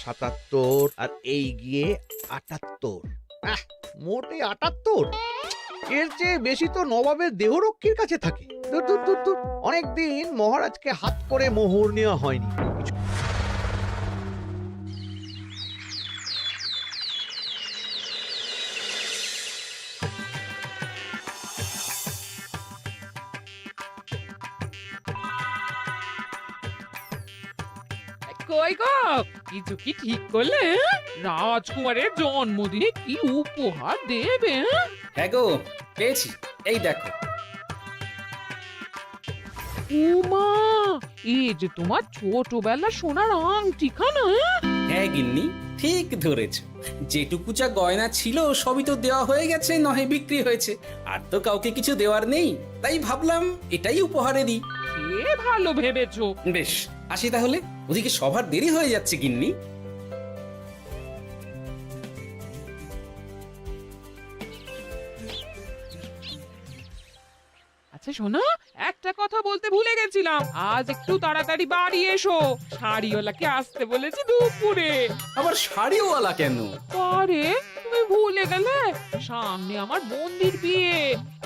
৭৭ আর এই গিয়ে ৭৮। মোটে ৭৮। এর চেয়ে বেশি তো নবাবের দেহরক্ষীর কাছে থাকে। দূর দূর দূর দূর। অনেকদিন মহারাজকে হাত করে মোহর নেওয়া হয়নি। কই গো, কিছু কি ঠিক করলে? রাজকুমারের জন্মদিনে কি উপহার দেবে? হ্যাঁ গো, পেয়েছি, এই দেখো। উমা, এই যে তোমার ছোটবেলা সোনার আংটিখানা। হ্যাঁ গিন্নি, ঠিক ধরেছ। যেটুকু যা গয়না ছিল সবই তো দেওয়া হয়ে গেছে, নহে বিক্রি হয়েছে। আর তো কাউকে কিছু দেওয়ার নেই, তাই ভাবলাম এটাই উপহারে দিই। সে ভালো ভেবেছো। বেশ, আসি তাহলে, ওদিকে সবার দেরি হয়ে যাচ্ছে গিন্নি। আচ্ছা শোনো, একটা কথা বলতে ভুলে গেছিলাম, আজ একটু তাড়াতাড়ি বাড়ি এসো। শাড়িওয়ালাকে আসতে বলেছি দুপুরে। আবার শাড়িওয়ালা কেন? আরে তুমি ভুলে গেলে, সামনে আমার বোনদির বিয়ে,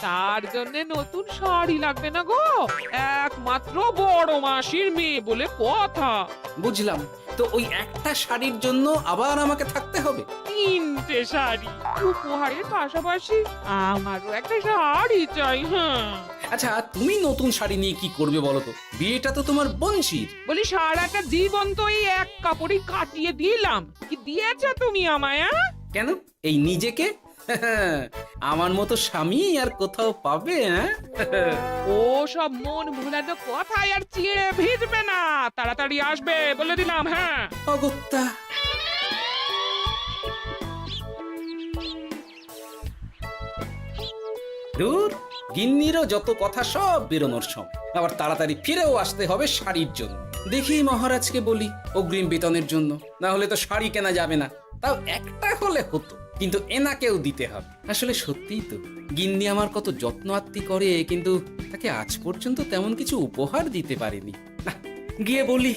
তার জন্য নতুন শাড়ি লাগবে না গো। একমাত্র বড় মাসির মেয়ে বলে কথা। বুঝলাম, তো ওই একটা শাড়ির জন্য আবার আমাকে থাকতে হবে? 3টে শাড়ি উপহারের পাশাপাশি আমারও একটা শাড়ি চাই। হ্যাঁ আচ্ছা, তুমি নতুন শাড়ি নিয়ে কি করবে বলো তো? বিয়েটা তো তোমার বংশীর। বলি, সারাটা জীবন তো এই এক কাপড়ই কাটিয়ে দিলাম, কি দিয়েছো তুমি আমায়? কেন, এই নিজেকে? আমার মতো স্বামী আর কোথাও পাবে? ও সব মন ভুলানো কথায় আর চিড়ে ভিজবে না, তাড়াতাড়ি আসবে বলে দিলাম। হ্যাঁ অগত্যা। দূর, গিন্নিরও যত কথা সব বেরোনোর সময়। আবার তাড়াতাড়ি ফিরেও আসতে হবে শাড়ির জন্য। দেখি মহারাজকে বলি অগ্রিম বেতনের জন্য, না হলে তো শাড়ি কেনা যাবে না। তাও একটা হলে হতো, কিন্তু এনাকেও দিতে হবে। আসলে সত্যিই তো, গিন্নি আমার কত যত্ন আত্তি করে, কিন্তু তাকে আজ পর্যন্ত তেমন কিছু উপহার দিতে পারেনি। না, গিয়ে বলি।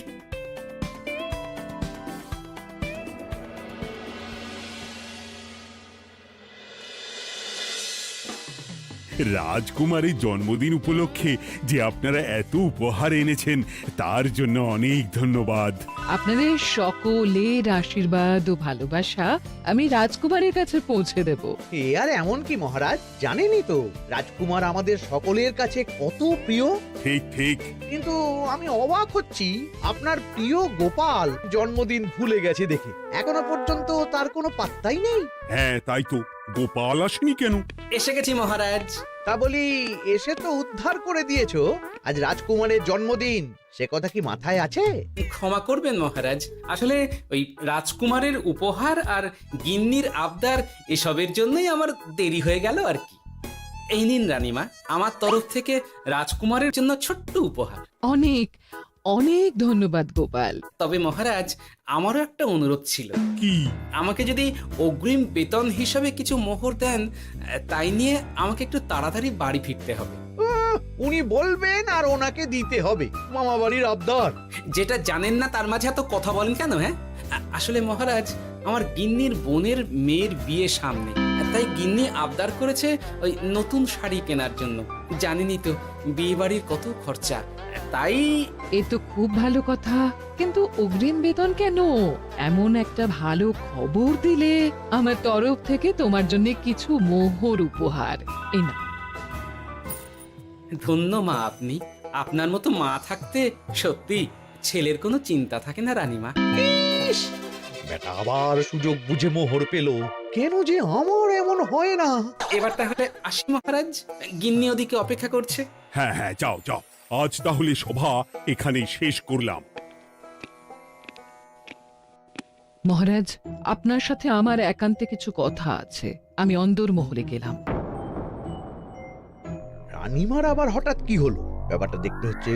রাজকুমারের জন্মদিন উপলক্ষে যে আপনারা এত উপহার এনেছেন তার জন্য অনেক ধন্যবাদ। আপনাদের সকলের আশীর্বাদ ও ভালোবাসা আমি রাজকুমারের কাছে পৌঁছে দেব। এ আর এমন কি মহারাজ, জানেনই তো রাজকুমার আমাদের সকলের কাছে কত প্রিয়। ঠিক ঠিক। কিন্তু আমি অবাক হচ্ছি, আপনার প্রিয় গোপাল জন্মদিন ভুলে গেছে দেখে এখনো পর্যন্ত তার কোনো পাত্তাই নেই। হ্যাঁ তাই তো, গোপাল আসেনি কেন? এসে গেছি মহারাজ। তা বলি, এসে তো উদ্ধার করে দিয়েছো, আজ রাজকুমারের জন্মদিন, সে কথা কি মাথায় আছে? ক্ষমা করবেন মহারাজ, আসলে ওই রাজকুমারের উপহার আর গিন্নির আবদার এসবের জন্যই আমার দেরি হয়ে গেল আর কি। এই নিন রানীমা, আমার তরফ থেকে রাজকুমারের জন্য ছোট্ট উপহার। অনেক অনেক ধন্যবাদ গোপাল। তবে মহারাজ, আমারও একটা অনুরোধ ছিল। কি? আমাকে যদি অগ্রিম বেতন হিসাবে কিছু মোহর দেন, তাই নিয়ে আমাকে একটু তাড়াতাড়ি বাড়ি ফিরতে হবে। উনি বলবেন আর ওনাকে দিতে হবে, মামা বাড়ির আবদার। যেটা জানেন না তার মাঝে এত কথা বলেন কেন? হ্যাঁ, আসলে মহারাজ, আমার গিন্নির বোনের মেয়ের বিয়ে সামনে, তাই গিন্নি আবদার করেছে ওই নতুন শাড়ি কেনার জন্য। জানেনই তো বিয়ে বাড়ির কত খরচা, তাই। এ তো খুব ভালো কথা, কিন্তু অগ্রিম বেতন কেন? এমন একটা ভালো খবর দিলে আমার তরফ থেকে তোমার জন্য কিছু মোহর উপহার। এই না। ধন্য মা আপনি, আপনার মতো মা থাকতে সত্যি ছেলের কোনো চিন্তা থাকে না রানীমা। ইস, বেটা আবার সুযোগ বুঝে মোহর পেল, কেন যে আমার এমন হয় না। এবার তাহলে আসি মহারাজ, গিন্নি ওদিকে অপেক্ষা করছে। হ্যাঁ হ্যাঁ, যাও যাও, আজ তাহলে সভা এখানেই শেষ করলাম। মহারাজ, আপনার সাথে আমার একান্তে কিছু কথা আছে, আমি অন্দরমহলে গেলাম। রানীমার আবার হঠাৎ কি হলো, ব্যাপারটা দেখতে হচ্ছে।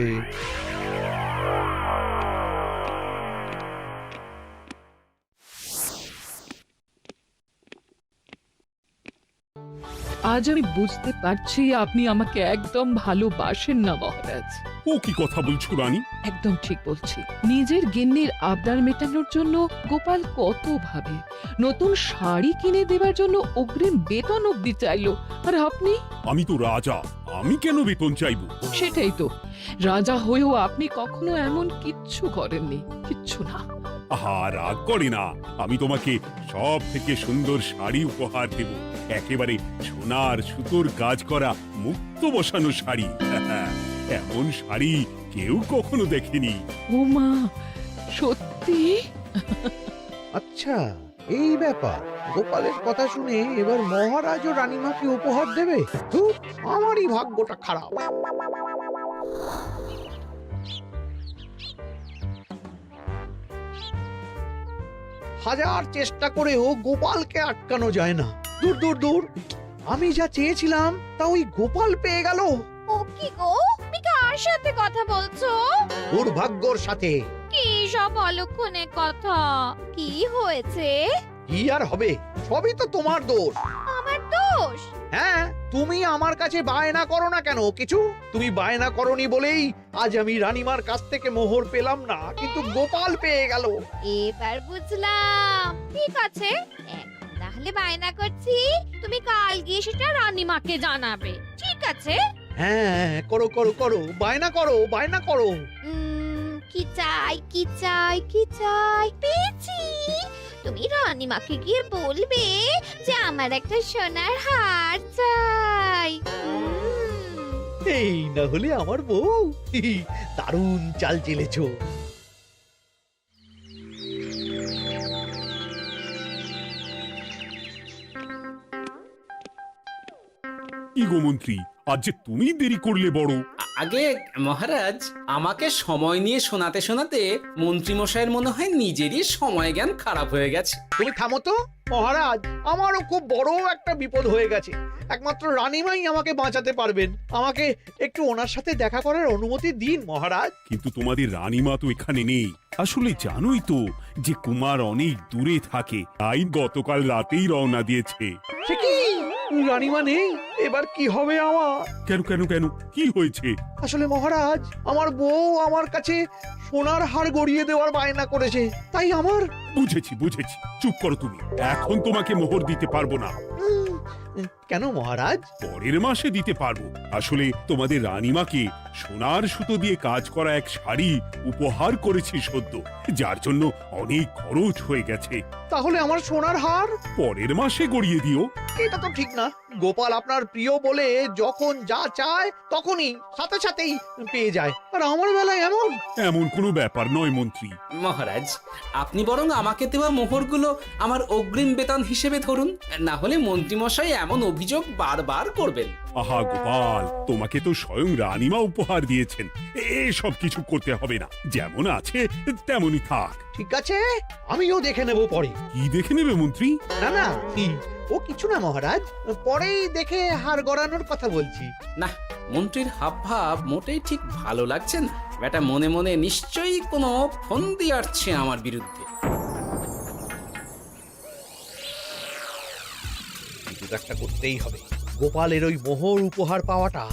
আজ আমি বুঝতে পারছি আপনি আমাকে একদম ভালোবাসেন না মহারাজ। ও কি কথা বলছো রানী? একদম ঠিক বলছি। নিজের গিন্নির আবদার মেটানোর জন্য গোপাল কত ভাবে, নতুন শাড়ি কিনে দেবার জন্য অগ্রিম বেতন অব্দি চাইলো, আর আপনি? আমি তো রাজা, আমি কেন বেতন চাইবো? সেটাই তো, রাজা হয়েও আপনি কখনো এমন কিচ্ছু করেননি, কিচ্ছু না। আহা, রাগ করে না। আমি তোমাকে সব থেকে সুন্দর শাড়ি উপহার দেব, একেবারে সোনার সুতোর কাজ করা মুক্ত বসানো শাড়ি। এমন শাড়ি কেউ কখনো দেখেনি। ও মা, সত্যি? আচ্ছা, এই ব্যাপার। গোপালের কথা শুনে এবার মহারাজ ও রানীমাকে উপহার দেবে? ধুর, আমারই ভাগ্যটা খারাপ। হাজার চেষ্টা করেও গোপালকে আটকানো যায় না। দূর দূর দূর, আমি যা চেয়েছিলাম তা ওই গোপাল পেয়ে গেল। ও কি গো, তুমি কার সাথে কথা বলছো? দুর্ভাগ্যর সাথে। কি সব অলক্ষণে কথা? কি হয়েছে? কি আর হবে, সবই তো তোমার দোষ। আমার দোষ? হ্যাঁ, তুমি আমার কাছে বায়না করো না কেন কিছু? তুমি বায়না করনি বলেই আজ আমি রানীমার কাছ থেকে মোহর পেলাম না, কিন্তু গোপাল পেয়ে গেল। এবার বুঝলাম। ঠিক আছে, এখন তাহলে বায়না করছি, তুমি কাল গিয়ে সেটা রানীমাকে জানাবে, ঠিক আছে? হ্যাঁ, করো করো করো, বায়না করো, বায়না করো। কি চাই, কি চাই, কি চাই? পেয়েছি। তুমি রানীমাকে গিয়ে বলবে যে আমার একটা সোনার হার চাই। এই না হলে আমার বউ। দারুণ চাল চেলেছো। কি গো মন্ত্রী, আজ যে তুমি দেরি করলে বড়। আগে মহারাজ, আমাকে সময় নিয়ে শোনাতে শোনাতে মন্ত্রীমশাইয়ের মনে হয় নিজেরই সময় জ্ঞান খারাপ হয়ে গেছে। তুমি থামো তো মহারাজ, আমারও খুব বড় একটা বিপদ হয়ে গেছে। একমাত্র রানীমাই আমাকে বাঁচাতে পারবেন। আমাকে একটু ওনার সাথে দেখা করার অনুমতি দিন মহারাজ। কিন্তু তোমাদের রানীমা তো এখানে নেই। আসলে জানোই তো যে কুমার অনেক দূরে থাকে, তাই গতকাল রাতেই রওনা দিয়েছে। সে কি, রানীমা নেই? এবার কি হবে আমার? কেন কেন কেন, কি হয়েছে? আসলে মহারাজ, আমার বউ আমার কাছে সোনার হার গড়িয়ে দেওয়ার বায়না করেছে, তাই আমার। বুঝেছি বুঝেছি, চুপ করো তুমি। এখন তোমাকে মোহর দিতে পারবো না। কেন মহারাজ? পরের মাসে দিতে পারবো। আসলে তোমাদের রানীমাকে সোনার সুতো দিয়ে কাজ করা এক শাড়ি উপহার করেছি সদ্য, যার জন্য অনেক খরচ হয়ে গেছে। তাহলে আমার সোনার হার পরের মাসে গড়িয়ে দিও। এটা তো ঠিক না। গোপাল আপনার প্রিয় বলে যখন যা চায় তখনই সাথে সাথেই পেয়ে যায়, আর আমার বেলায় এমন। এমন কোনো ব্যাপার নয় মন্ত্রী। মহারাজ, আপনি বরং আমাকে দেওয়া মোহরগুলো আমার অগ্রিম বেতন হিসেবে ধরুন, না হলে মন্ত্রীমশাই এমন অভিযোগ বারবার করবেন। আহা গোপাল, তোমাকে তো স্বয়ং রানীমা উপহার দিয়েছেন, এসব কিছু করতে হবে না। যেমন আছে তেমনই থাক। ঠিক আছে, আমিও দেখে নেব পরে। কি দেখে নেবে মন্ত্রী? না না, ও কিছু না মহারাজ, পরেই দেখে হার গড়ানোর কথা বলছি। না, মন্ত্রীর হাবভাব মোটেই ঠিক ভালো লাগছে না। বেটা মনে মনে নিশ্চয়ই কোনো ফন্দি আটছে আমার বিরুদ্ধে। কিছু একটা করতেই হবে। গোপালের ওই মোহর উপহার পাওয়াটা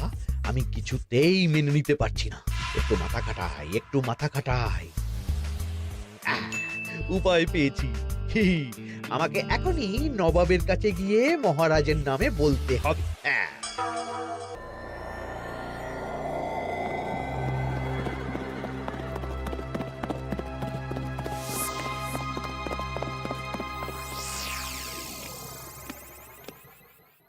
আমি কিছুতেই মেনে নিতে পারছি না। একটু মাথা খাটাই, একটু মাথা খাটাই। উপায় পেয়েছি। আমাকে এখনই নবাবের কাছে গিয়ে মহারাজের নামে বলতে হবে।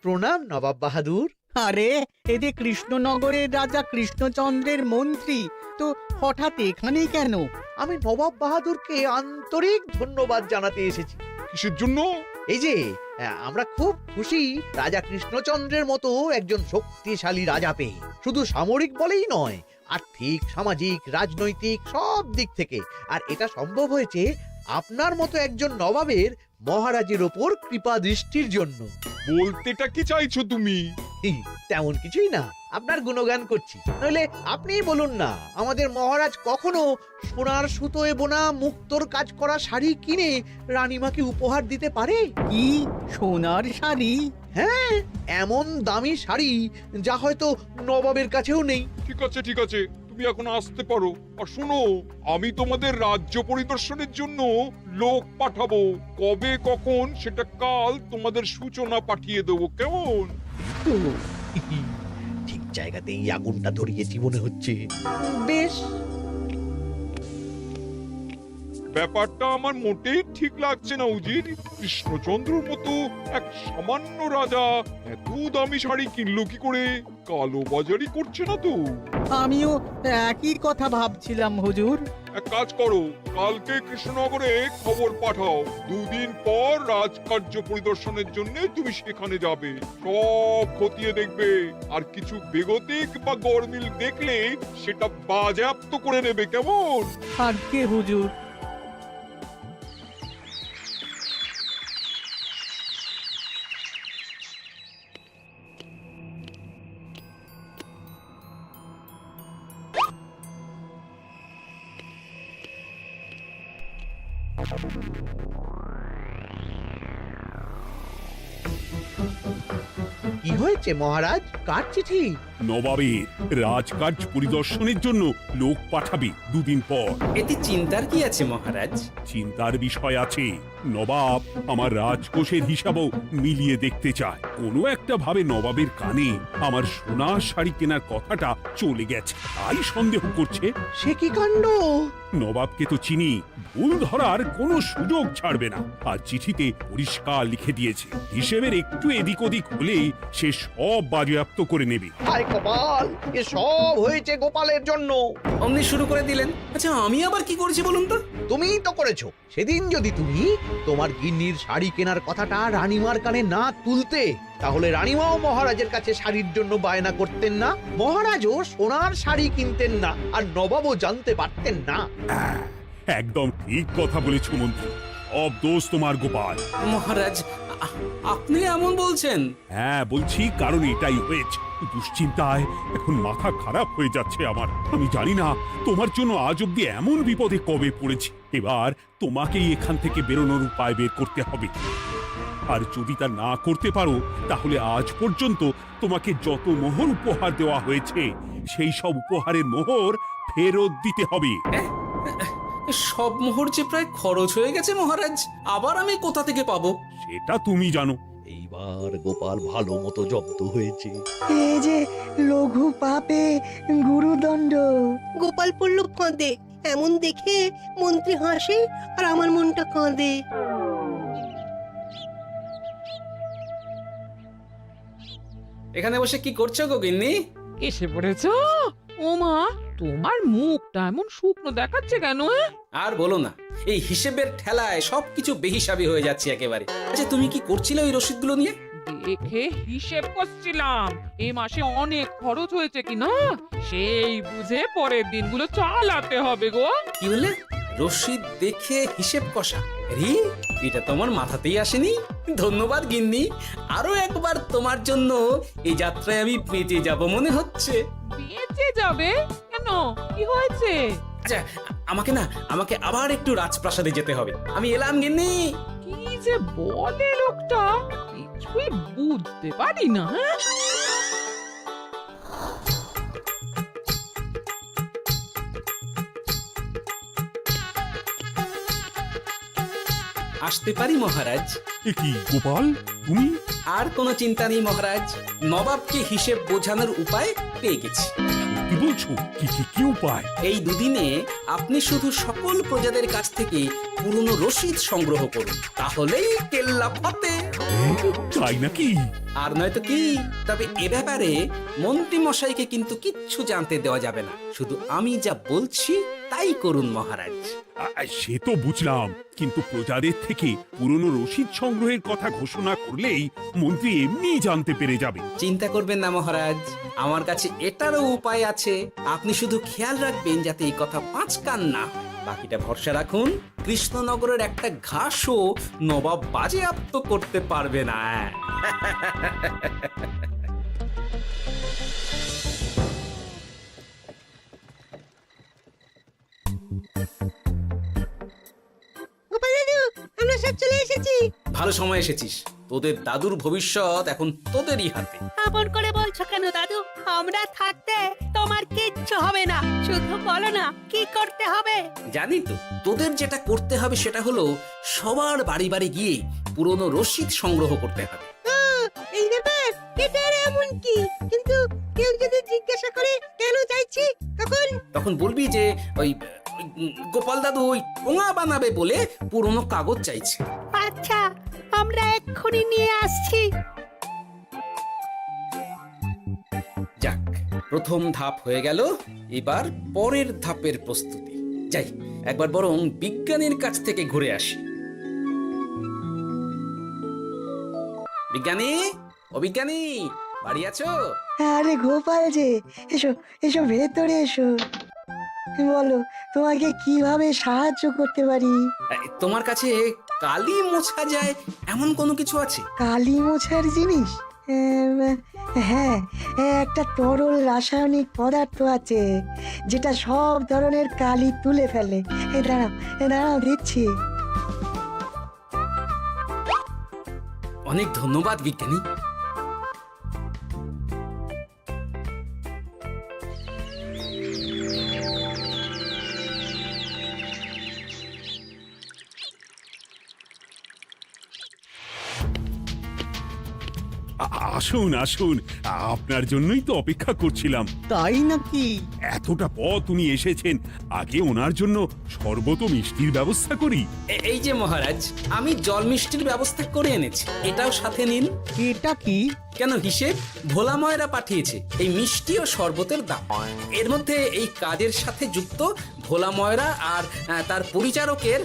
প্রণাম নবাব বাহাদুর। আরে এতে কৃষ্ণনগরের রাজা কৃষ্ণচন্দ্রের মন্ত্রী তো হঠাৎ এখানেই কেন? আমি নবাব বাহাদুরকে আন্তরিক ধন্যবাদ জানাতে এসেছি। কিসের জন্য? এই যে আমরা খুব খুশি রাজা কৃষ্ণচন্দ্রের মতো একজন শক্তিশালী রাজা পেয়ে। শুধু সামরিক বলেই নয়, আর্থিক, সামাজিক, রাজনৈতিক সব দিক থেকে। আর এটা সম্ভব হয়েছে আপনার মতো একজন নবাবের মহারাজের ওপর কৃপা দৃষ্টির জন্য। বলতেটা কি চাইছো তুমি? তেমন কিছুই না, আপনার গুণগান করছি। নইলে আপনিই বলুন না, আমাদের মহারাজ কখনো সোনার সুতোয় বোনা মুক্তোর কাজ করা শাড়ি কিনে রানীমাকে উপহার দিতে পারে? কি সোনার শাড়ি? হ্যাঁ, এমন দামি শাড়ি যা হয়তো নবাবের কাছেও নেই। ঠিক আছে, তুমি এখন আসতে পারো। আর শোনো, আমি তোমাদের রাজ্য পরিদর্শনের জন্য লোক পাঠাবো। কবে কখন সেটা কাল তোমাদের সূচনা পাঠিয়ে দেবো, কেমন? তো ঠিক জায়গাতেই আগুনটা ধরিয়েছি মনে হচ্ছে। বেশ, ব্যাপারটা আমার মোটেই ঠিক লাগছে না উজির। কৃষ্ণচন্দ্রর মতো এক সামান্য রাজা এত দামি শাড়ি কিনলো কি করে? কালো বাজারি করছে না তো? আমিও একই কথা ভাবছিলাম হুজুর। এক কাজ করো, কালকে কৃষ্ণনগরে খবর পাঠাও। 2 দিন পর রাজকার্য পরিদর্শনের জন্য তুমি সেখানে যাবে। সব খতিয়ে দেখবে, আর কিছু বেগতিক বা গরমিল দেখলে সেটা বাজেয়াপ্ত করে নেবে, কেমন? আর কে হুজুর? কি হয়েছে মহারাজ? কার চিঠি? নবাবের রাজকার্য পরিদর্শনের জন্য লোক পাঠাবে 2 দিন পর। এতে চিন্তার কি আছে মহারাজ? চিন্তার বিষয় আছে। নবাব আমার রাজকোষের হিসাবও মিলিয়ে দেখতে চায়। কোনো একটা ভাবে নবাবের কানে আমার সোনার শাড়ি কেনার কথাটা চলে গেছে, তাই সন্দেহ করছে। সে কি কাণ্ড! নবাবকে তো চিনি, ভুল ধরার কোনো সুযোগ ছাড়বে না। আর চিঠিতে পরিষ্কার লিখে দিয়েছে, হিসেবের একটু এদিক ওদিক হলেই সে সব বাজেয়াপ্ত করে নেবে। হায় কপাল, এ সব হয়েছে গোপালের জন্য। অমনি শুরু করে দিলেন। আচ্ছা, আমি আবার কি করেছি বলুন তো? তুমিই তো করেছো। সেদিন যদি তুমি তোমার গিন্নির শাড়ি কেনার কথাটা রানীমার কানে না তুলতে, তাহলে রানীমাও মহারাজের কাছে শাড়ির জন্য বায়না করতেন না, মহারাজও সোনার শাড়ি কিনতেন না, আর নবাবও জানতে পারতেন না। একদম ঠিক কথা বলেছ মন্ত্রী, সব দোষ তোমার গোপাল। মহারাজ, আপনি এমন বলছেন? হ্যাঁ বলছি, কারণ এটাই হয়েছে। দুশ্চিন্তায় এখন মাথা খারাপ হয়ে যাচ্ছে আমার। আমি জানি না তোমার জন্য আজ অব্দি এমন বিপদে কবে পড়েছি। এবার তোমাকেই এখান থেকে বেরোনোর উপায় বের করতে হবে। আর যদি তা না করতে পারো, তাহলে আজ পর্যন্ত তোমাকে যত মোহর উপহার দেওয়া হয়েছে, সেই সব উপহারের মোহর ফেরত দিতে হবে। সব মোহর যে প্রায় খরচ হয়ে গেছে মহারাজ, আবার আমি কোথা থেকে পাবো? সেটা তুমি জানো। এইবার গোপাল ভালো মতো জব্দ হয়েছে। এই যে লঘু পাপে গুরুদণ্ড। গোপাল পড়ল ফাঁদে। এমন দেখে মন্ত্রী হাসে আর আমার মনটা কাঁদে। এখানে বসে কি করছো গো গিন্নি? এসে পড়েছ? ওমা, তোমার মুখটা এমন শুকনো দেখাচ্ছে কেন? আর বলো না, এই হিসেবের ঠেলায় সবকিছু বেহিসাবি হয়ে যাচ্ছে একেবারে। আচ্ছা, তুমি কি করছিলে ওই রসিদগুলো নিয়ে? দেখে হিসেব করছিলাম এ মাসে অনেক খরচ হয়েছে কিনা, সেই বুঝে পরের দিনগুলো চালাতে হবে গো। কি বললে? রসিদ দেখে হিসেব কষা? আরে, এটা তোমার মাথাতেই আসেনি। ধন্যবাদ গিন্নি, আরো একবার তোমার জন্য এই যাত্রায় আমি বেঁচে যাব মনে হচ্ছে। বেঁচে যাবে কেন? কি হয়েছে? আচ্ছা, আমাকে আবার একটু রাজপ্রাসাদে যেতে হবে। আমি এলাম গিন্নি। কি যে বলে লোকটা, কিছুই বুঝতে পারি না। আসতে পারি মহারাজ? এ কি গোপাল, তুমি? আর কোনো চিন্তা নেই মহারাজ, নবাবকে হিসেব বোঝানোর উপায় পেয়ে গেছি। কি বলছো? কি উপায়? এই দুদিনে আপনি শুধু সকল প্রজাদের কাছ থেকে পুরনো রসিদ সংগ্রহ করুন, তাহলেই কেল্লা ফতে। তাই নাকি? আর নয়তো কি? তবে এ ব্যাপারে মন্ত্রী মশাইকে কিন্তু কিচ্ছু জানতে দেওয়া যাবে না। শুধু আমি যা বলছি তাই করুন মহারাজ। সে তো বুঝলাম, কিন্তু প্রজাদের থেকে পুরনো রসিদ সংগ্রহের কথা ঘোষণা করলেই মন্ত্রী এমনিই জানতে পেরে যাবে। চিন্তা করবেন না মহারাজ, আমার কাছে এটারও উপায় আছে। আপনি শুধু খেয়াল রাখবেন যাতে এই কথা 5 কান না। বাকিটা ভরসা রাখুন, কৃষ্ণনগরের একটা ঘাসও নবাব বাজেয়াপ্ত করতে পারবে না। গোপাল দাদু, আমরা সব চলে এসেছি। ভালো সময় এসেছিস, তোদের দাদুর ভবিষ্যৎ এখন তোদেরই হাতে। আপন করে বলছো কেন দাদু? আমরা থাকতে তো তোমার কিচ্ছু হবে না, শুধু বলো না কি করতে হবে। জানি তো, তোদের যেটা করতে হবে সেটা হলো সবার বাড়ি বাড়ি গিয়ে পুরনো রসিদ সংগ্রহ করতে হবে। এই ব্যাপার, এটা আর এমন কি? কিন্তু কেউ যদি জিজ্ঞাসা করে কেন চাইছি, তখন বলবি যে ওই গোপাল দাদু ওই ঠোঙা বানাবে বলে পুরনো কাগজ চাইছে। আচ্ছা, আমরা এক্ষুনি নিয়ে আসছি। যাক, প্রথম ধাপ হয়ে গেল, এবার পরের ধাপের প্রস্তুতি। যাই, একবার বরং বিজ্ঞানীর কাছ থেকে ঘুরে আসি। বিজ্ঞানী, ও বিজ্ঞানী, বাড়ি আছো? আরে গোপাল যে, এসো এসো ভেতরে এসো। বলো, তোমাকে কিভাবে সাহায্য করতে পারি? তোমার কাছে কালি মোছা যায় এমন কোনো কিছু আছে? কালি মোছার জিনিস? হ্যাঁ, একটা তরল রাসায়নিক পদার্থ আছে যেটা সব ধরনের কালি তুলে ফেলে। দাঁড়াও দিচ্ছি। অনেক ধন্যবাদ বিজ্ঞানী। আসুন আসুন, আপনার জন্যই তো অপেক্ষা করছিলাম। তাই নাকি? এতটা পথ উনি এসেছেন, আগে ওনার জন্য শরবত ও মিষ্টির ব্যবস্থা করি। এই যে মহারাজ, আমি জল মিষ্টির ব্যবস্থা করে এনেছি, এটাও সাথে নিন। এটা কি? কেন, হিসেব ভোলা ময়রা পাঠিয়েছে এই মিষ্টি ও শরবতের দাম। এর মধ্যে এই কাজের সাথে যুক্ত ভোলা ময়রা আর তার পরিচারকের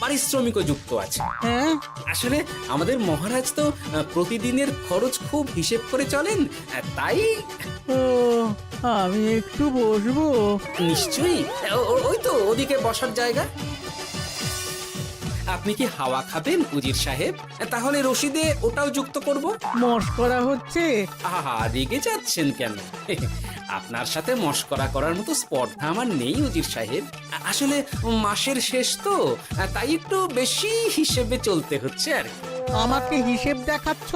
পারিশ্রমিকও যুক্ত আছে। হ্যাঁ, আসলে আমাদের মহারাজ তো প্রতিদিনের খরচ খুব হিসেব করে চলেন, তাই। ও, আমি একটু বসবো? নিশ্চয়ই, ওই তো ওদিকে বসার জায়গা। আপনি কি হাওয়া খাবেন উজির সাহেব? তাহলে রশিদে ওটাও যুক্ত করব। মশকরা হচ্ছে? আহা, রেগে যাচ্ছেন কেন? আপনার সাথে মশকরা করার মতো স্পর্ধা আমার নেই উজির সাহেব। আসলে মাসের শেষ তো, তাই একটু বেশি হিসেবে চলতে হচ্ছে আর কি। আমাকে হিসেব দেখাচ্ছ?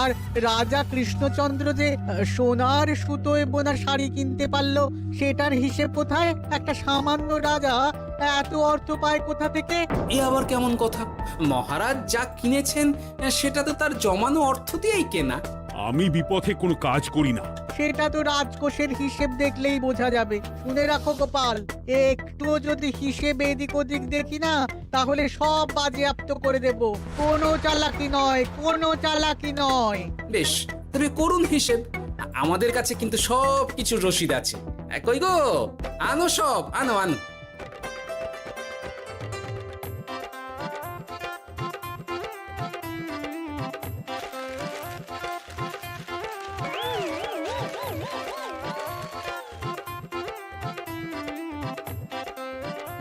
আর রাজা কৃষ্ণচন্দ্র যে সোনার সুতোয় বোনা শাড়ি কিনতে পারলো, সেটার হিসেব কোথায়? একটা সামান্য রাজা এত অর্থ পায় কোথা থেকে? এ আবার কেমন কথা? মহারাজ যা কিনেছেন সেটা তো তার জমানো অর্থ দিয়েই কেনা। আমি বিপথে কোনো কাজ করি না। সেটা তো রাজকোষের হিসেব দেখলেই বোঝা যাবে। শুনে রাখো গোপাল, একটুও যদি হিসেব এদিক ওদিক দেখি না, তাহলে সব বাজেয়াপ্ত করে দেব। কোনো চালাকি নয়, কোনো চালাকি নয়। বেশ, তবে করুন হিসেব। আমাদের কাছে কিন্তু সব কিছুর রসিদ আছে। কই গো, আনো সব, আনো আনো।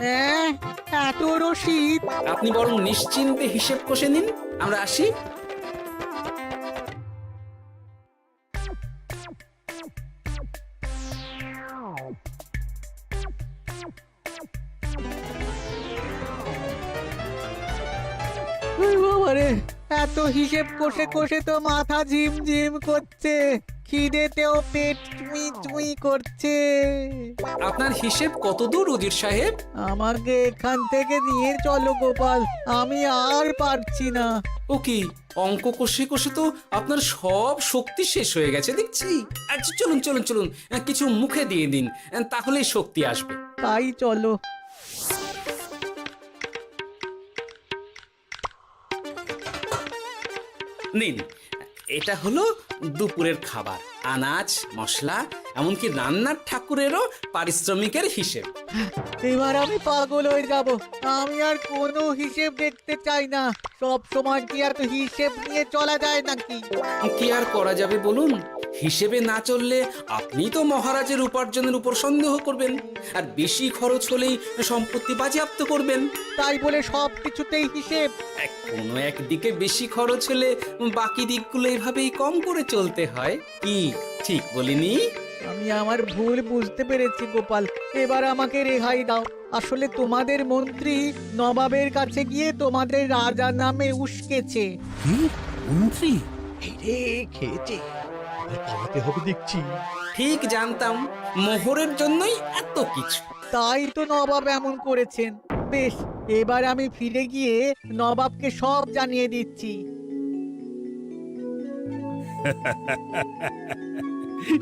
হ্যাঁ, এত রসিদ? আপনি বরং নিশ্চিন্তে হিসেব কষে নিন, আমরা আসি। বাবারে, এত হিসেব কষে কষে তো মাথা ঝিমঝিম করছে, খিদেতেও পেট চুই চুই করছে। আপনার হিসেব কত দূর উজির সাহেব? আমাকে এখান থেকে নিয়ে চলো গোপাল, আমি আর পারছি না। ও কি, অঙ্ক কষে কষে তো আপনার সব শক্তি শেষ হয়ে গেছে দেখছি। আচ্ছা চলুন চলুন চলুন, কিছু মুখে দিয়ে দিন, তাহলেই শক্তি আসবে। তাই চলো। নিন, এটা হলো দুপুরের খাবার, আনাজ মশলা, এমনকি রান্নার ঠাকুরেরও পারিশ্রমিকের হিসেব। এবার আমি পাগল হয়ে যাব। আমি আর কোনো হিসেব দেখতে চাই না। সব সময় কি আর হিসেব নিয়ে চলা যায় নাকি? কি আর করা যাবে বলুন? হিসেবে না চললে আপনি তো মহারাজের উপার্জনের উপর সন্দেহ করবেন, আর বেশি খরচ হলেই সম্পত্তি বাজেয়াপ্ত করবেন। তাই বলে সব কিছুতেই হিসেব? কোনো একদিকে বেশি খরচ হলে বাকি দিকগুলো এইভাবেই কম করে চলতে হয়। কি ঠিক বলিনি? আমি আমার ভুল বুঝতে পেরেছি গোপাল, এবার আমাকে রেহাই দাও। আসলে তোমাদের মন্ত্রী নবাবের কাছে গিয়ে তোমাদের রাজা নামে উস্কেছে। কি মন্ত্রী? এই রে, খেয়েছে, আর পালাতে হবে দেখছি। ঠিক জানতাম মোহরের জন্যই এত কিছু। তাই তো নবাব এমন করেছেন। বেশ, এবার আমি ফিরে গিয়ে নবাবকে সব জানিয়ে দিচ্ছি।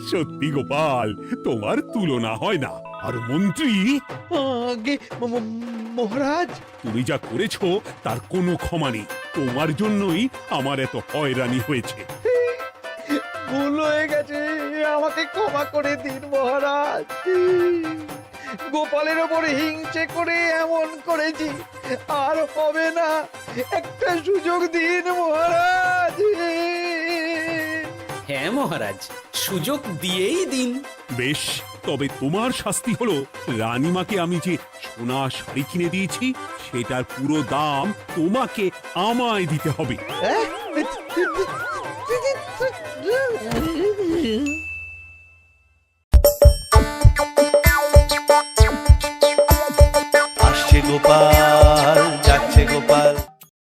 সত্যি গোপাল, তোমার তুলনা হয় না। আর মন্ত্রী, আগে মহারাজ, তুমি যা করেছো তার কোনো ক্ষমা নেই। তোমার জন্যই আমার এত হয়রানি হয়েছে। ভুল হয়ে গেছে, আমাকে ক্ষমা করে দিন মহারাজ। গোপালের ওপরে হিংসে করে এমন করেছি, আর হবে না। একটা সুযোগ দিন মহারাজ। হ্যাঁ মহারাজ, সুযোগ দিয়েই দিন। বেশ, তবে তোমার শাস্তি হলো রানীমাকে আমি যে সোনা শাড়ি কিনে দিয়েছি সেটার পুরো দাম তোমাকে আমায় দিতে হবে। আসছে গোপাল